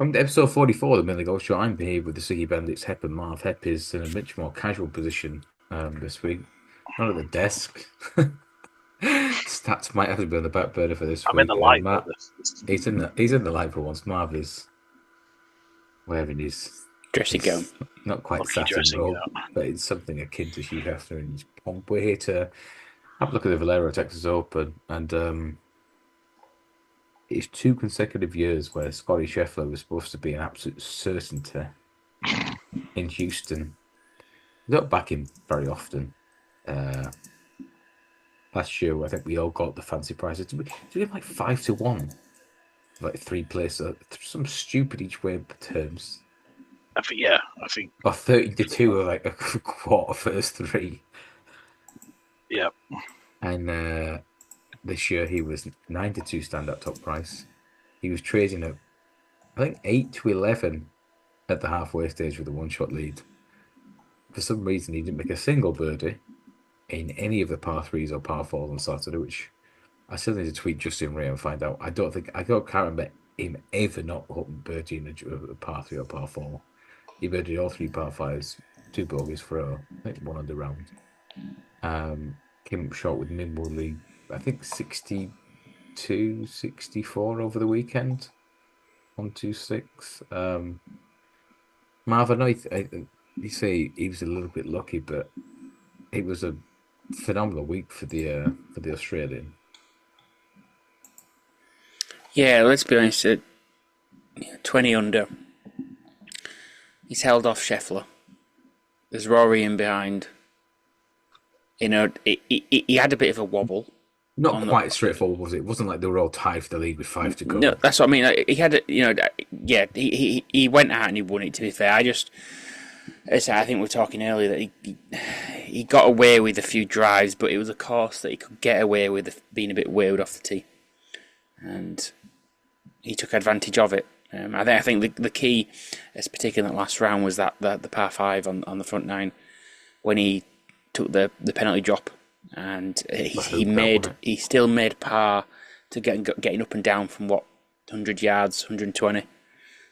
On episode 44 of the Millie Gold Show, I'm here with the Siggy Bandits, Hep and Marv. Hep is in a much more casual position this week. Not at the desk. Stats might have to be on the back burner for this I'm in the week. light though. Matt, he's in the light for once. Marv is wearing Dressing gown. his not quite Lucky satin dressing robe, gown. but it's something akin to Hugh Hefner in his pomp. We're here to have a look at the Valero Texas Open, and it's 2 consecutive years where Scotty Scheffler was supposed to be an absolute certainty in Houston. We don't back him very often. Last year, I think we all got the fancy prices. Did we have like 5-1? Like three places, some stupid each way terms. I think, Or 30-2 or like a quarter first three. yeah. And this year he was 9-2 stand-up top price. He was trading at, I think, 8-11 at the halfway stage with a one-shot lead. For some reason, he didn't make a single birdie in any of the par threes or par fours on Saturday, which I still need to tweet Justin Ray and find out. I can't remember him ever not hooking birdie in a par three or par four. He birdied all 3 par 5s, 2 bogeys for I think one under round. Came up short with minimal league, I think 62, 64 over the weekend. 126. Marv, I know you say he was a little bit lucky, but it was a phenomenal week for the Australian. Yeah, let's be honest. 20 under. He's held off Scheffler. There's Rory in behind. He had a bit of a wobble. Not quite straightforward, was it? It wasn't like they were all tied for the lead with 5 to go. No, that's what I mean. He had, he went out and he won it. To be fair, I think we were talking earlier that he got away with a few drives, but it was a course that he could get away with being a bit weird off the tee, and he took advantage of it. I think the key, particularly in that last round, was that the par 5 on the front 9 when he took the penalty drop, and he still made par to getting up and down from 100 yards, 120.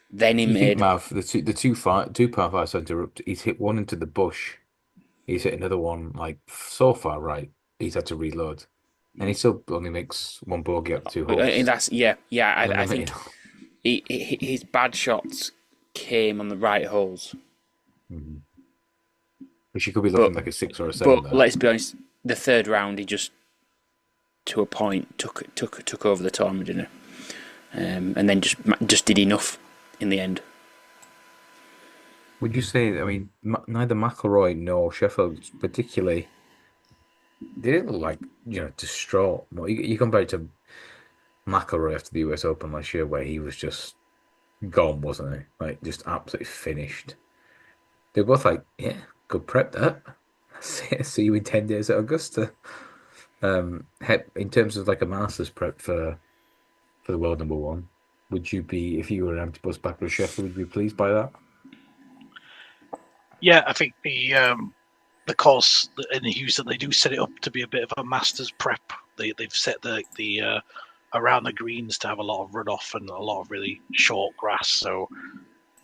Then he made Mav, the two par 5s interrupt. He's hit one into the bush. He's hit another one like so far right. He's had to reload, and he still only makes one bogey up 2 holes. And that's I think his bad shots came on the right holes. Mm-hmm. But she could be looking like a 6 or a 7. But let's be honest, the third round he just, to a point, took over the tournament, didn't he? And then just did enough in the end. Would you say? I mean, neither McIlroy nor Sheffield particularly. They didn't look like distraught. You compare it to McIlroy after the US Open last year, where he was just gone, wasn't he? Like just absolutely finished. They were both like, yeah, good prep that. See you in 10 days at Augusta. In terms of like a Masters prep for the world number one, would you be, if you were an empty bus back with Scheffler, would you be pleased by that? Yeah, I think the course in Houston, they do set it up to be a bit of a Masters prep. They've set the around the greens to have a lot of runoff and a lot of really short grass. So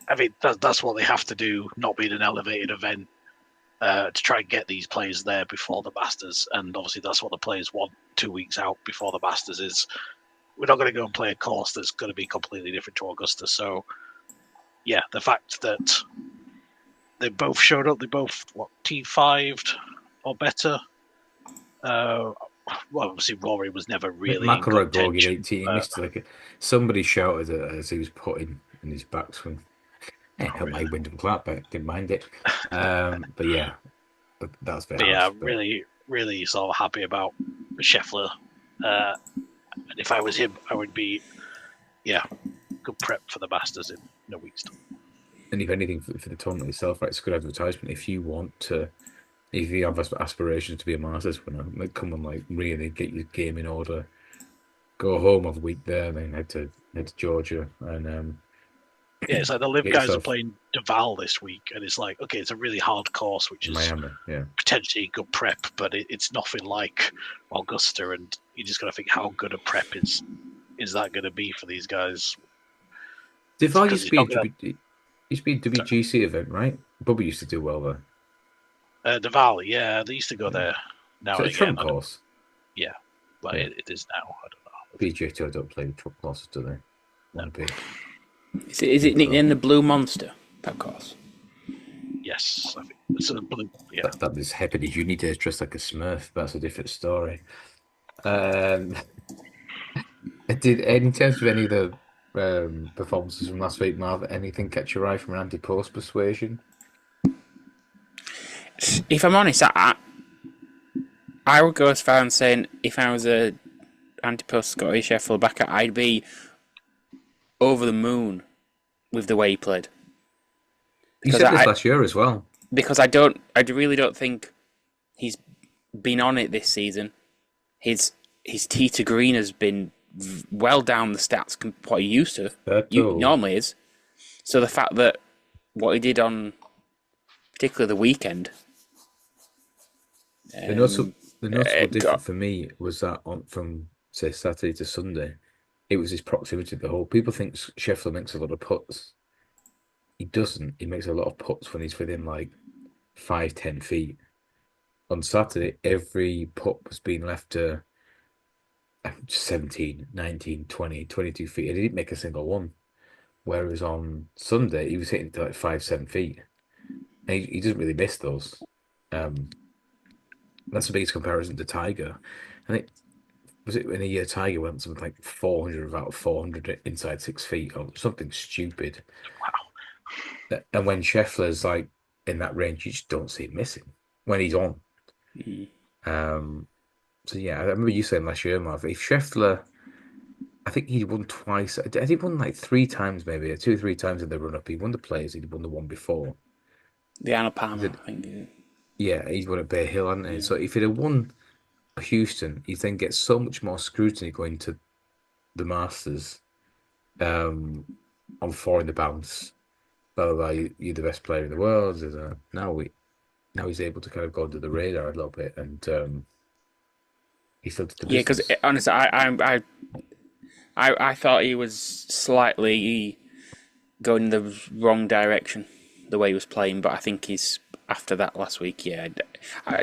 I mean that's what they have to do, not being an elevated event, to try and get these players there before the Masters. And obviously that's what the players want 2 weeks out before the Masters is. We're not going to go and play a course that's going to be completely different to Augusta. So yeah, the fact that they both showed up, they both T5'd or better. Well, obviously Rory was never really McIlroy bogeyed 18. He missed somebody shouted as he was putting in his backswing. Helped my Wyndham Clark, but didn't mind it. But yeah, that's very. Yeah, really sort of happy about Scheffler. And if I was him, I would be, good prep for the Masters in a week's time. And if anything, for the tournament itself, right, it's a good advertisement. If you have aspirations to be a Masters winner, come on, really get your game in order. Go home, have a week there, and then head to Georgia. And it's like the Live guys are playing Duval this week, and it's like, okay, it's a really hard course, which is Miami, potentially good prep, but it's nothing like Augusta, and you just got to think how good a prep is that going to be for these guys? Deval because used to he's be a not going WGC event, right? Bubba used to do well there. the Valley. Yeah, they used to go there now So and a again. trump course. Yeah, but Yeah. it is now. I don't know. PGA Tour don't play trump courses, do they? One big. Is it nicknamed the Blue Monster, that course? Yes, I think it's a blue. Yeah, That was happening. You need to dress like a Smurf. That's a different story. Um, did in terms of any of the performances from last week, Marv, anything catch your eye from an anti-post persuasion? If I'm honest, I would go as far as saying if I was a anti-post Scottish Scheffler backer, I'd be over the moon with the way he played. You Because said this last year as well. I really don't think he's been on it this season. His tee to green has been well down the stats what he used to. Normally is. So the fact that what he did on particularly the weekend. The noticeable difference for me was that from say Saturday to Sunday, it was his proximity to the hole. People think Scheffler makes a lot of putts. He doesn't. He makes a lot of putts when he's within like 5, 10 feet. On Saturday, every putt was being left to 17, 19, 20, 22 feet. And he didn't make a single one. Whereas on Sunday, he was hitting to like 5, 7 feet. And he doesn't really miss those. That's the biggest comparison to Tiger. I think was it in a year Tiger went something like 400 about 400 inside 6 feet or something stupid. And when Scheffler's like in that range, you just don't see him missing when he's on. So yeah, I remember you saying last year, Marv, if Scheffler, I think he won twice. I think he won like 3 times, maybe 2 or 3 times in the run up. He won the Players. He'd won the one before. The Anna Palmer, I think. Yeah, he's won at Bay Hill, hasn't he? So if he'd have won Houston, he then gets so much more scrutiny going to the Masters on four in the bounce. Blah, blah, blah, you're the best player in the world. Now he's able to kind of go under the radar a little bit, and he still did the Yeah, because business. honestly, I thought he was slightly going the wrong direction the way he was playing, but I think he's after that last week. Yeah,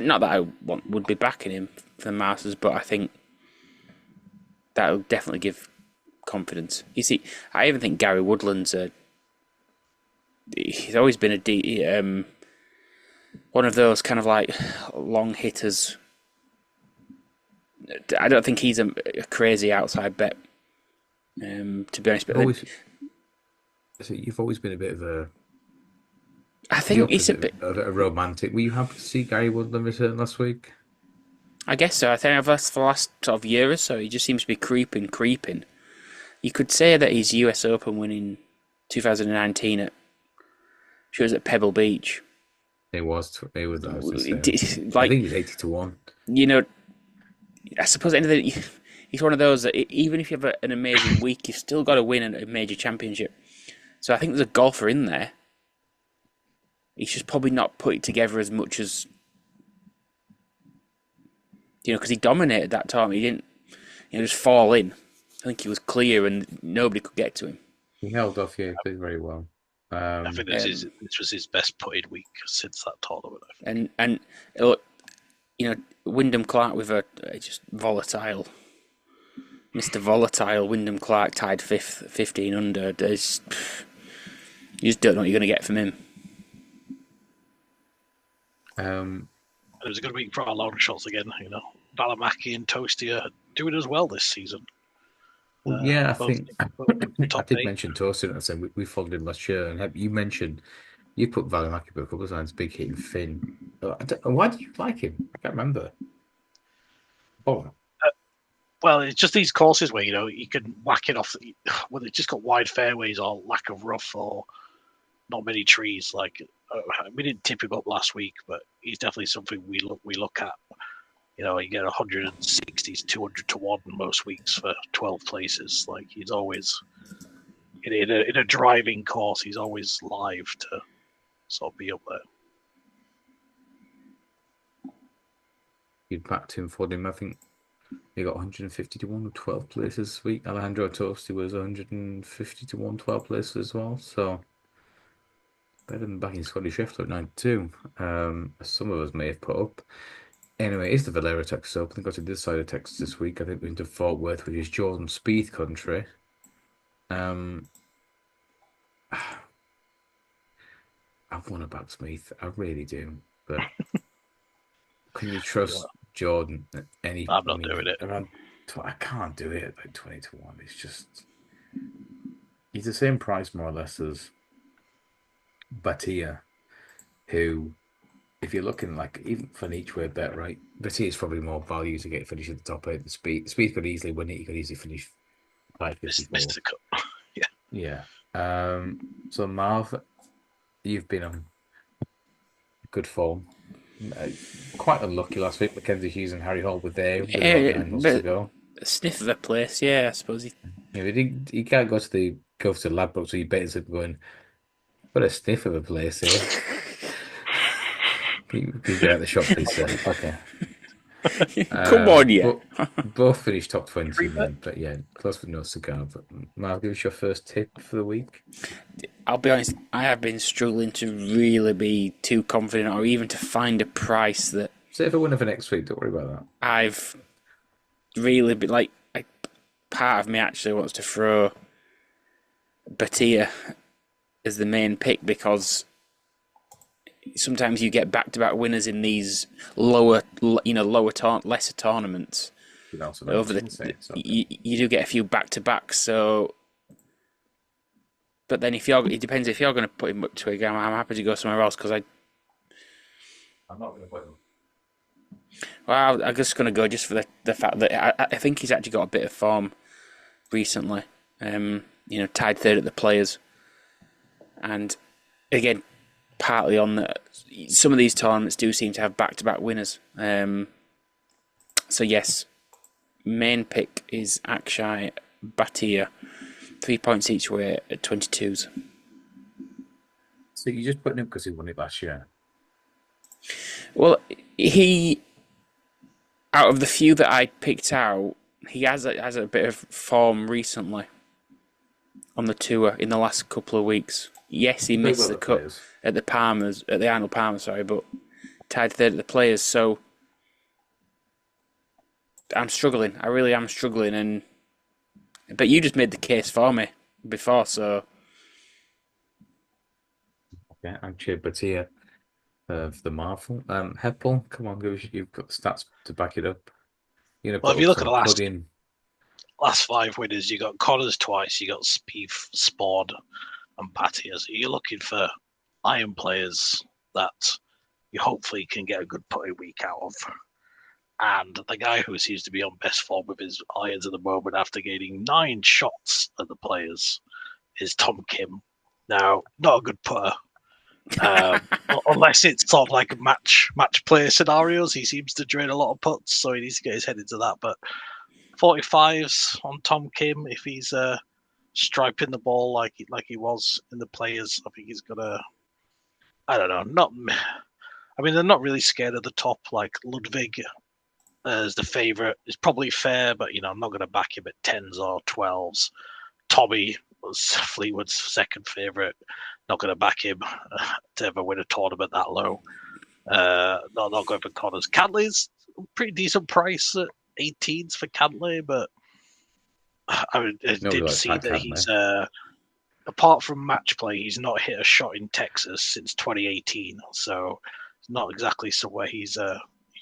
not that I would be backing him for the Masters, but I think that will definitely give confidence. You see, I even think Gary Woodland's he's always been one of those kind of like long hitters. I don't think he's a crazy outside bet. To be honest, but You've always been a bit of I think he's a bit of a romantic. Were you happy to see Gary Woodland return last week? I guess so. I think for the last sort of year or so, he just seems to be creeping. You could say that his US Open win in 2019 she was at Pebble Beach. It was. I was Like, I think he's 80-1. You know, I suppose at the end of the day, he's one of those that even if you have an amazing week, you've still got to win a major championship. So I think there's a golfer in there. He's just probably not put it together as much as because he dominated that time. He didn't, just fall in. I think he was clear and nobody could get to him. He held off, yeah, played very well. I think this was his best putted week since that tournament. I think. And look, Wyndham Clark with a just volatile, Mr. Volatile Wyndham Clark tied fifth, 15 under. You just don't know what you're going to get from him. It was a good week for our long shots again. Valimaki and Toasty are doing as well this season. Yeah, I think I did eight. mention Toasty. I said we followed him last year, and you mentioned you put Valimaki a couple of times, big hitting Finn. Why do you like him? I can't remember. Oh, well, it's just these courses where you can whack it off. Whether it's just got wide fairways or lack of rough or not many trees. Like we didn't tip him up last week, but he's definitely something we look at. You get 160s, 200-1 most weeks for 12 places. Like he's always in a driving course. He's always live to sort of be up there. you'd backed him for him. I think He got 150 to 1 with 12 places this week. Alejandro Tosti was 150 to 1, 12 places as well. So better than backing Scotty Scheffler at 92. As some of us may have put up. Anyway, it's the Valero Texas Open. I got to this side of Texas this week. I think we're into Fort Worth, which is Jordan Spieth country. Um, I want to back Spieth. I really do. But can you Yeah, trust Jordan at any? I'm I not mean, doing it. around. I can't do it at like 20 to 1. It's just he's the same price more or less as Batia, who, if you're looking like even for an each way bet, right? Batia is probably more value to get finish at the top eight than Speed. Speed could easily win it. He could easily finish 554. Mr. Cup. Yeah. Yeah. So Marv, you've been on good form. Uh, Quite unlucky last week. Mackenzie Hughes and Harry Hall were there with about 9 holes to But go. a sniff of a place, yeah, I suppose. You know, he can't go to the Ladbroke, so you basically going, what a sniff of a place here. Can you get out the shop, please, sir? Okay. Come on, yeah. But both finished top 20 Free in the bet. end, but yeah, close with no cigar. But Marv, give us your first tip for the week. I'll be honest, I have been struggling to really be too confident or even to find a price that Say if I win for next week, don't worry about that. I've really been like part of me actually wants to throw Batia as the main pick because sometimes you get back-to-back winners in these lesser tournaments. You can also Over mention, say it's okay. you do get a few back-to-backs, so. But then it depends if you're going to put him up to a game. I'm happy to go somewhere else because I'm not going to put him. well, I'm just going to go just for the fact that I think he's actually got a bit of form recently. Tied third at the Players, and again, partly on some of these tournaments do seem to have back-to-back winners. So yes, main pick is Akshay Bhatia, 3 points each way at 22s. So you just put him because he won it last year. Well, out of the few that I picked out, he has a bit of form recently on the tour in the last couple of weeks. Yes, he missed the cut at the Arnold Palmer, sorry, but tied third at the Players. So I'm struggling. I really am struggling, but you just made the case for me before, so. Yeah, I'm Chid Batia of the Marvel. Headball, come on, you've got the stats to back it up. You're gonna Well, put if you up look at the some pudding. last five winners, you got Connors twice, you got Spieth, Spord, and Patty. So you're looking for iron players that you hopefully can get a good putting week out of. And the guy who seems to be on best form with his irons at the moment after gaining 9 shots at the Players is Tom Kim. Now, not a good putter. Unless it's sort of like match play scenarios, he seems to drain a lot of putts, so he needs to get his head into that. But 45s on Tom Kim, if he's striping the ball like he was in the Players, I think he's gonna. I don't know. I mean, they're not really scared of the top. Like Ludwig as the favourite is probably fair, but I'm not going to back him at 10s or 12s. Tommy was Fleetwood's second favourite. Not going to back him to ever win a tournament that low. Not going for Connors. Cantley's a pretty decent price at 18s for Cantley, but I did see that he's apart from match play, he's not hit a shot in Texas since 2018. So it's not exactly somewhere he's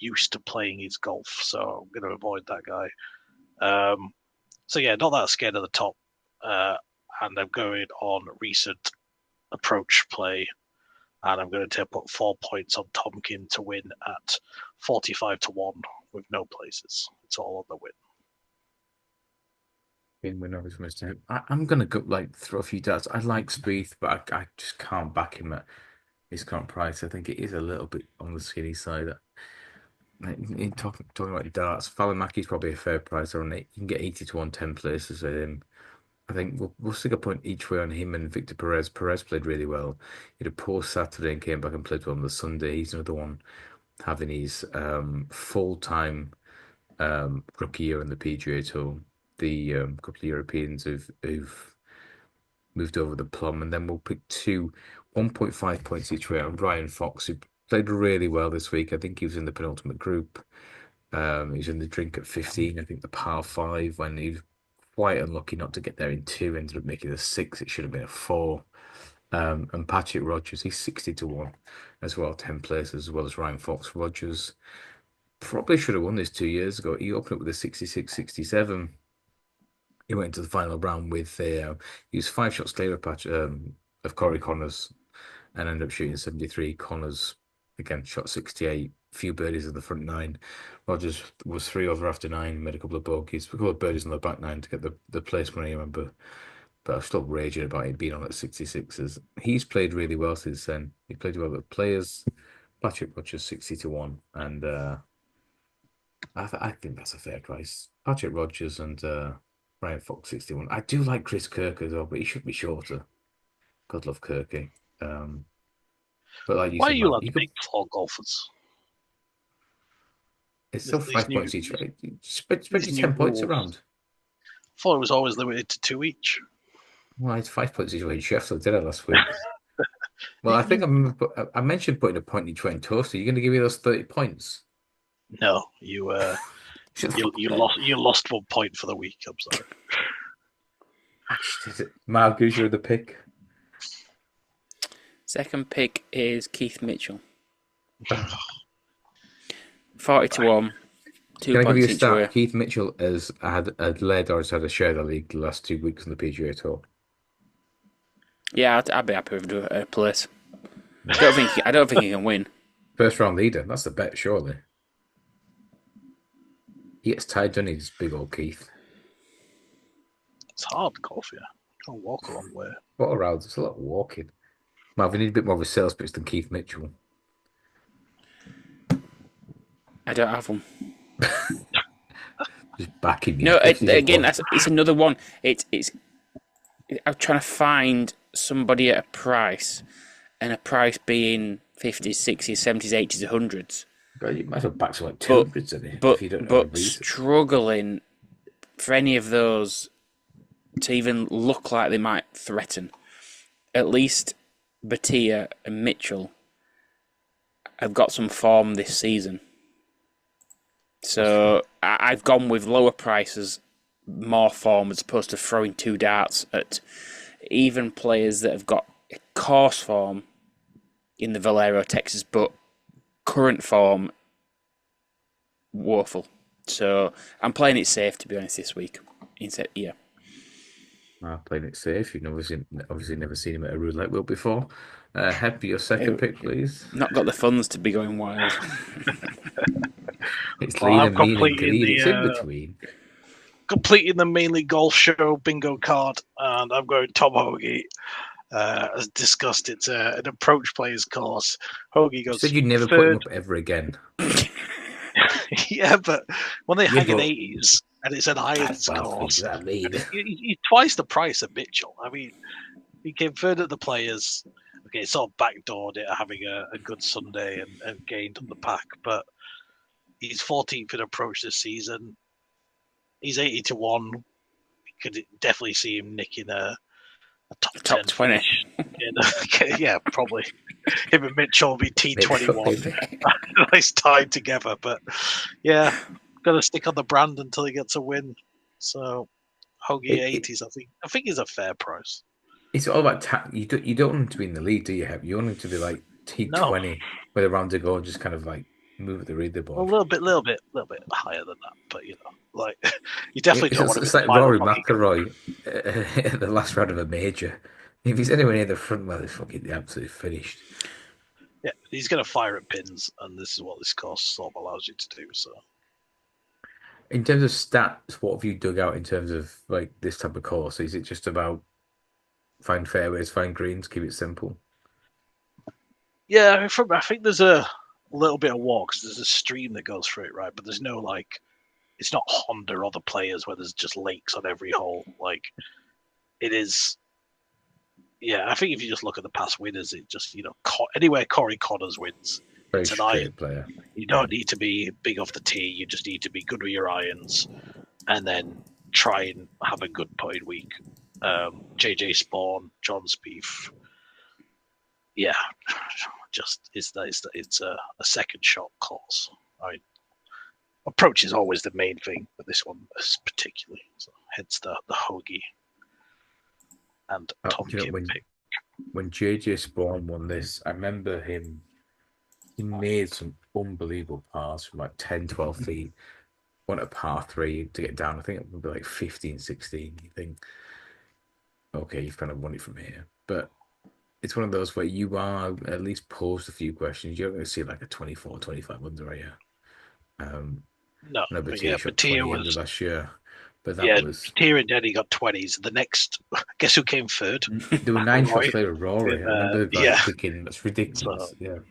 used to playing his golf. So I'm going to avoid that guy. So yeah, not that scared of the top. And I'm going on recent approach play. And I'm going to put 4 points on Tomkin to win at 45 to 1 with no places. It's all on the win. I'm gonna go throw a few darts. I like Spieth, but I just can't back him at his current price. I think it is a little bit on the skinny side. In talking about darts, Falamaki's probably a fair price on it. You can get 80 to 110 places with him. I think we'll stick a point each way on him and Victor Perez. Perez played really well. He had a poor Saturday and came back and played well on the Sunday. He's another one having his full-time rookie year on the PGA Tour. The couple of Europeans who've moved over the plum, and then we'll pick two 1.5 points each way on Ryan Fox, who played really well this week. I think he was in the penultimate group. He was in the drink at 15, I think the par five, when he was quite unlucky not to get there in two, ended up making a six. It should have been a four. And Patrick Rogers, he's 60 to 1 as well, 10 places, as well as Ryan Fox. Rogers probably should have won this 2 years ago. He opened up with a 66, 67. He went into the final round with he was 5 shots clear of Corey Connors and ended up shooting 73. Connors again shot 68, few birdies in the front nine. Rogers was 3 over after nine, made a couple of bogeys, a couple of birdies on the back nine to get the place money, I remember. But I'm still raging about it being on at 66s. He's played really well since then. He played well with players. Patrick Rogers 60 to 1, and I think that's a fair price. Patrick Rogers and Ryan Fox 61. I do like Chris Kirk as well, but he should be shorter. God love Kirky. But like you Why are said, you Mark, allowed to pick floor golfers? it's still These 5 points new, each. Right? Spread these your new 10 points rules. around. I thought it was always limited to 2 each. Well, it's 5 points each way in Scheffler, did I last week? Well, I think I mentioned putting a point each way in Toaster. You're going to give me those 30 points? No, you lost 1 point for the week. I'm sorry. Mark, who's your other pick? Second pick is Keith Mitchell. 40 to 1. 2 Can I give you points a each way. stat? Keith Mitchell has had led or has had a share of the league the last 2 weeks on the PGA Tour. Yeah, I'd be happy with a place. I don't think he can win. First round leader. That's the bet, surely. He gets tired, doesn't he? This big old Keith. It's hard golf, yeah. Can't walk a long way. What a round. It's a lot of walking. Marv, we need a bit more of a sales pitch than Keith Mitchell. I don't have one. Just backing you. No, again, it's another one. It's I'm trying to find somebody at a price, and a price being 50s, 60s, 70s, 80s, 100s. But you might as well back to like 200s, in it, if you don't know but the reason. struggling for any of those to even look like they might threaten. At least Batia and Mitchell have got some form this season. So I've gone with lower prices, more form, as opposed to throwing 2 darts at even players that have got course form in the Valero, Texas, but current form woeful. So I'm playing it safe, to be honest, this week. Yeah. Playing it safe. You've obviously never seen him at a roulette wheel before. Head, your second pick, please. Not got the funds to be going wild. It's Well, lean I'm and mean and completing green. the, It's in between. Completing the mainly golf show bingo card, and I'm going Tom Hoagie. As discussed, it's an approach players course. Hoagie You goes. said you'd never put him up ever again. Yeah, but when they hang but- in 80s and it's an irons Well, course, I mean, he's twice the price of Mitchell. I mean, he came third at the Players. Okay, sort of backdoored it, having a good Sunday and gained up the pack, but he's 14th in approach this season. He's 80 to 1. You could definitely see him nicking a top 10 20. finish. Yeah, probably. Him and Mitchell will be T21. Nice tied together, but yeah, got to stick on the brand until he gets a win. So Hoagie 80s, I think is a fair price. It's all about you don't want him to be in the lead, do you? You want him to be like T20 with a round to go and just kind of like move the leaderboard. A little bit higher than that, but like you definitely don't want to be. It's like Rory McIlroy at the last round of a major. If he's anywhere near the front, well, he's fucking absolutely finished. Yeah, he's going to fire at pins, and this is what this course sort of allows you to do. So, in terms of stats, what have you dug out in terms of like this type of course? Is it just about find fairways, find greens, keep it simple? Yeah, I think there's a little bit of walks. There's a stream that goes through it, right? But there's no like, it's not Honda or the Players where there's just lakes on every hole. Like, it is. Yeah, I think if you just look at the past winners, it just anywhere Corey Connors wins, Very It's an iron. straight player. You don't need to be big off the tee. You just need to be good with your irons, and then try and have a good putting week. JJ Spawn, John Spieth. Yeah, just it's a second shot course. Approach is always the main thing, but this one is particularly. So hence the hoagie and Tom Kim pick. When JJ Spawn won this, I remember him. He made some unbelievable pars from like 10, 12 feet. Won a par 3 to get down. I think it would be like 15, 16. You think, okay, you've kind of won it from here. But it's one of those where you are at least posed a few questions. You're going to see like a 24, 25 under, are you? No, but yeah, but Tia was last year. But that was Tia and Denny got 20s. The next, guess who came third? There were 9 shots later, Rory. I remember thinking that's ridiculous. So,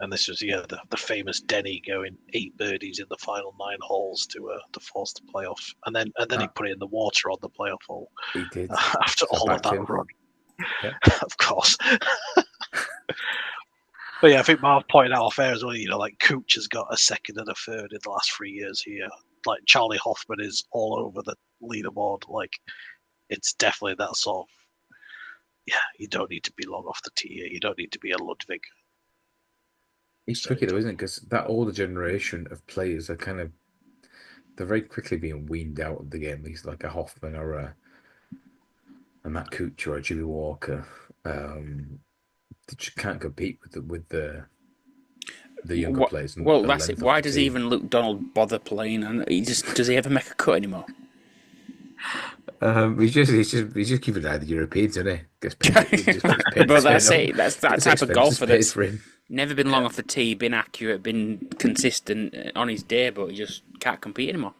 and this was the famous Denny going 8 birdies in the final 9 holes to force the playoff, and then he put it in the water on the playoff hole. He did after all of that run. Yeah. Of course. But yeah, I think Marv pointed out off air as well. Like Cooch has got a second and a third in the last 3 years here. Like Charlie Hoffman is all over the leaderboard. Like it's definitely that sort of. Yeah, you don't need to be long off the tee. You don't need to be a Ludwig. It's tricky though, isn't it? Because that older generation of players are they're very quickly being weaned out of the game. He's like a Hoffman or a Matt Cooch or a Jimmy Walker. They just can't compete with the younger players. Well, that's it. Why does even Luke Donald bother playing? And does he ever make a cut anymore? He's just keeping an eye on the Europeans, isn't he? But that's it. That's that type of golfer that's for him. Never been long off the tee, been accurate, been consistent on his day, but he just can't compete anymore.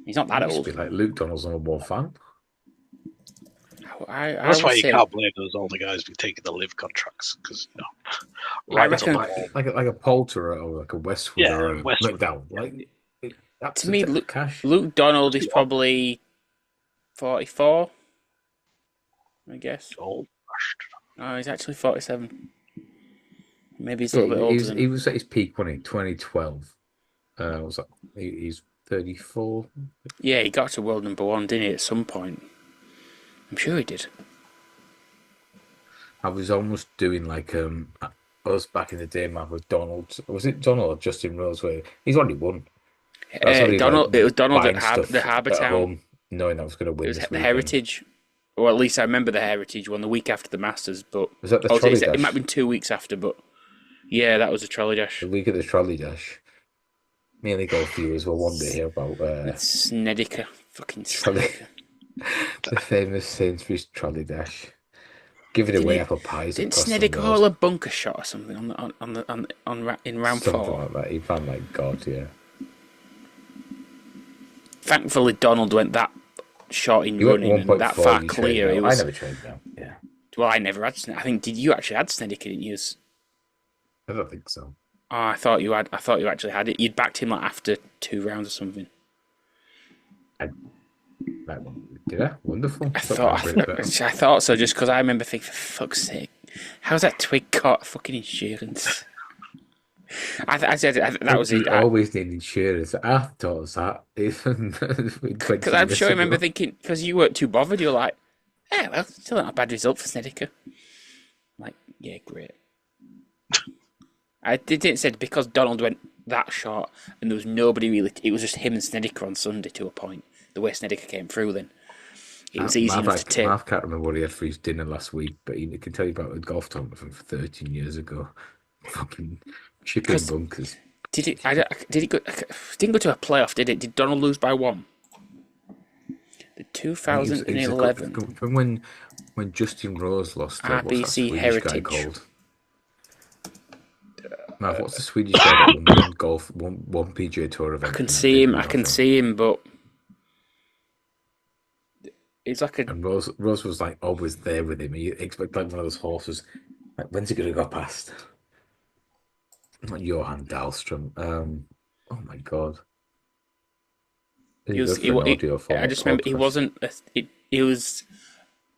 He's not that old. Be like Luke Donald's number one fan. That's why you can't blame those older guys for taking the live contracts because I reckon like a Poulter or like a Westwood or a McDowell. To me, Luke Donald is probably 44, I guess. Old. Oh, he's actually 47. Maybe he's a little bit older. He was at his peak when 2012. He's 34. Yeah, he got to world number 1, didn't he? At some point, I'm sure he did. I was almost doing like us back in the day, man, with Donald. Was it Donald or Justin Rose? Where he's already won. Donald. It was Donald at the Harbour Town. Home, knowing I was going to win. It was the Heritage. Or at least I remember the Heritage one the week after the Masters. But was that the trolley dash? It might have been 2 weeks after, but yeah, that was a trolley dash. The week of the trolley dash. Mainly golf viewers will wonder here about Snedeker. Fucking Snedeker. The famous Sainsbury's trolley dash. Giving away apple pies. Didn't Snedeker call a bunker shot or something in round 4? Something like that. He found like God, yeah. Thankfully, Donald went that short in running and that far clear. I never trained now. Yeah. Well, I never had Snedeker. I think you actually had Snedeker, didn't you? I don't think so. Oh, I thought you had. I thought you actually had it. You'd backed him like after 2 rounds or something. Did I? Wonderful. I thought so. Just because I remember thinking, for fuck's sake, how's that twig caught fucking insurance? I said that was it. Always need insurance. I thought that. Because I'm sure I remember thinking, because you weren't too bothered. You're like, well, still not a bad result for Snedeker. I'm like, yeah, great. I didn't say because Donald went that short and there was nobody really. It was just him and Snedeker on Sunday to a point. The way Snedeker came through, then it was easy enough to take. I can't remember what he had for his dinner last week, but he can tell you about a golf tournament from 13 years ago. Fucking chipping bunkers. Did it go? Didn't go to a playoff, did it? Did Donald lose by 1? The 2011. When Justin Rose lost RBC Heritage. Mav, what's the Swedish guy that won golf one PGA Tour event? I can see him, but it's like a. And Rose was like always there with him. You expect like one of those horses. Like, when's he gonna go past? Not Johan Dahlstrom. Oh my god. I just remember he wasn't. He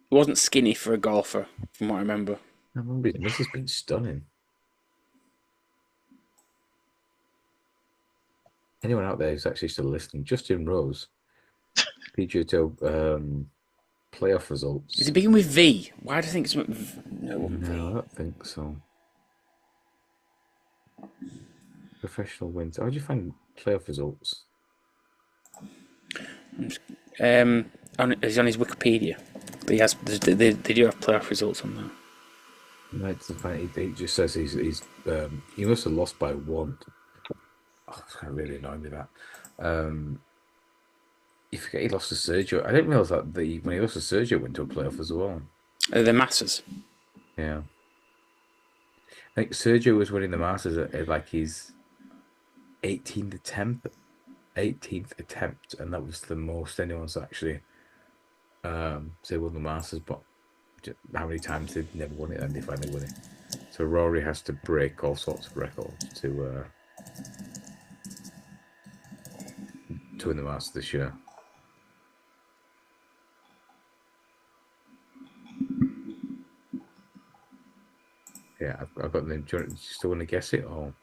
wasn't skinny for a golfer, from what I remember. I remember this has been stunning. anyone out there who's actually still listening, Justin Rose, PGA Tour playoff Does results. it begin with V? Why do I think it's no one No, I V? don't think so. Professional wins. How do you find playoff results? He's on his Wikipedia, but he has. They do have playoff results on there. No, it's the fact he just says he must have lost by one. Oh, it's kind of really annoying me that. Um, you forget he lost to Sergio. I didn't realize that when he lost to Sergio, went to a playoff as well. The Masters. Yeah, I think Sergio was winning the Masters at like his 18th attempt, 18th attempt, and that was the most anyone's actually say won the Masters. But how many times they've never won it and they finally won it. So Rory has to break all sorts of records to win the Masters this year. Yeah, I've got the name. Do you still want to guess it or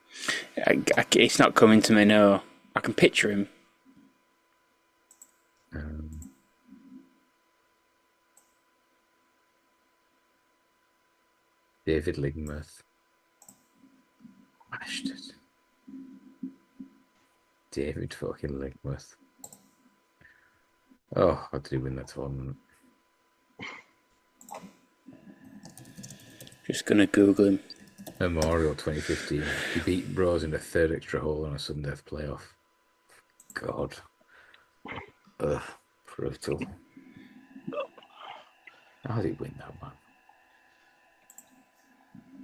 It's not coming to me. No, I can picture him. um, David Lingworth? Bastard. David fucking Lingworth. Oh, how did he win that tournament? Just gonna Google him. Memorial 2015. He beat Rose in the third extra hole on a sudden death playoff. God. Ugh, brutal. How did he win that, man?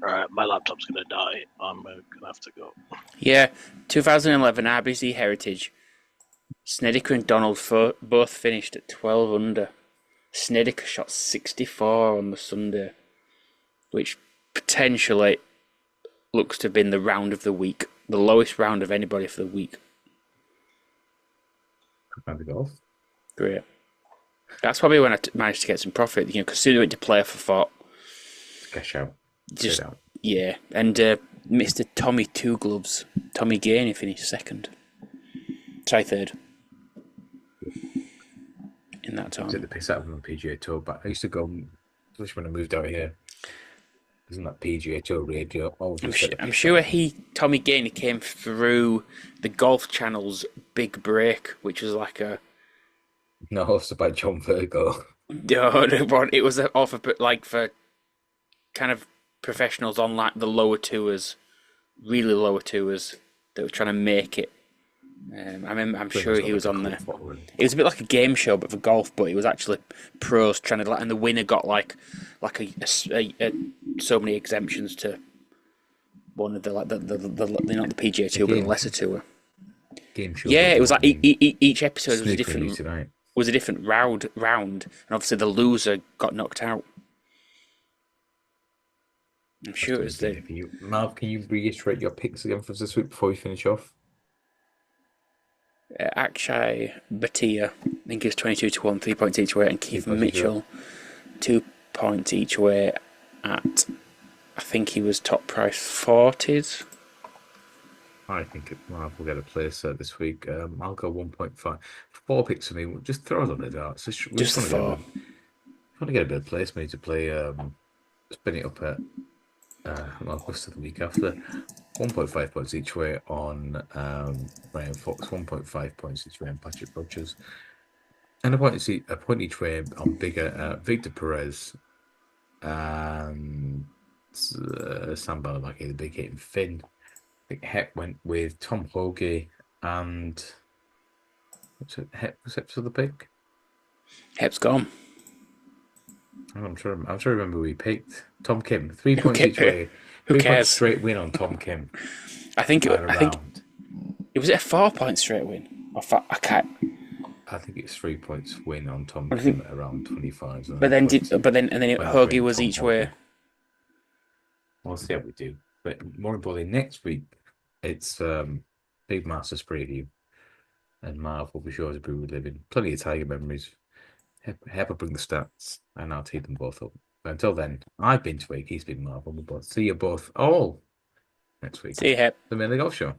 Right, my laptop's gonna die. I'm gonna have to go. Yeah, 2011 RBC Heritage. Snedeker and Donald both finished at 12 under. Snedeker shot 64 on the Sunday, which potentially looks to have been the round of the week, the lowest round of anybody for the week. Round of golf. Great. That's probably when I managed to get some profit, considering to play for thought. Cash out. Just Straight out. yeah, and Mr. Tommy Two Gloves, Tommy Gainey finished second. Try third in that Took time. the piss out of him on PGA Tour, but I used to go, especially when I moved out here. Isn't that PGA Tour radio? I'm sure Tommy Gainey came through the Golf Channel's Big Break, which was like a No, hosted by John Virgo. it was an offer like for kind of professionals on like the lower tours, really lower tours that were trying to make it. I'm sure he was on there. It was a bit like a game show, but for golf. But it was actually pros trying to, and the winner got like so many exemptions to one of the not the PGA Tour, but the lesser tour. Game show. Yeah, it was like each episode was a different round, and obviously the loser got knocked out. I'm sure it was the. Marv, can you reiterate your picks again for this week before we finish off? Akshay Bhatia, I think it's 22-1, 3 points each way, and Keith Mitchell, 2 points each way at, I think he was top price 40s. I think Marv will get a place this week. I'll go 1.5. 4 picks for me. Just throw it on the darts. Just the 4. Want to get a bit of place, maybe to play, spin it up at Augusta the week after. 1.5 points each way on Ryan Fox, 1.5 points each way on Patrick Rogers, and a point each way on Victor Perez and Sam Balamaki, the big hit, and Finn. I think Hep went with Tom Hoge and was Hep for the pick? Hep's gone. I'm trying to remember who we picked. Tom Kim, 3 points each way. Who 3 cares? points straight win on Tom Kim. I think it was a 4 point straight win. I can't. I think it's 3 points win on Tom Kim at around 25. But then Hoagie was each way. We'll see how we do. But more importantly, next week it's big Masters preview, and Marv will be sure to be reliving plenty of Tiger memories. Help bring the stats, and I'll tee them both up. But until then, I've been Twig, he's been Marv, and we'll both see you both all next week. See you, Hep. The Mainly Golf Show.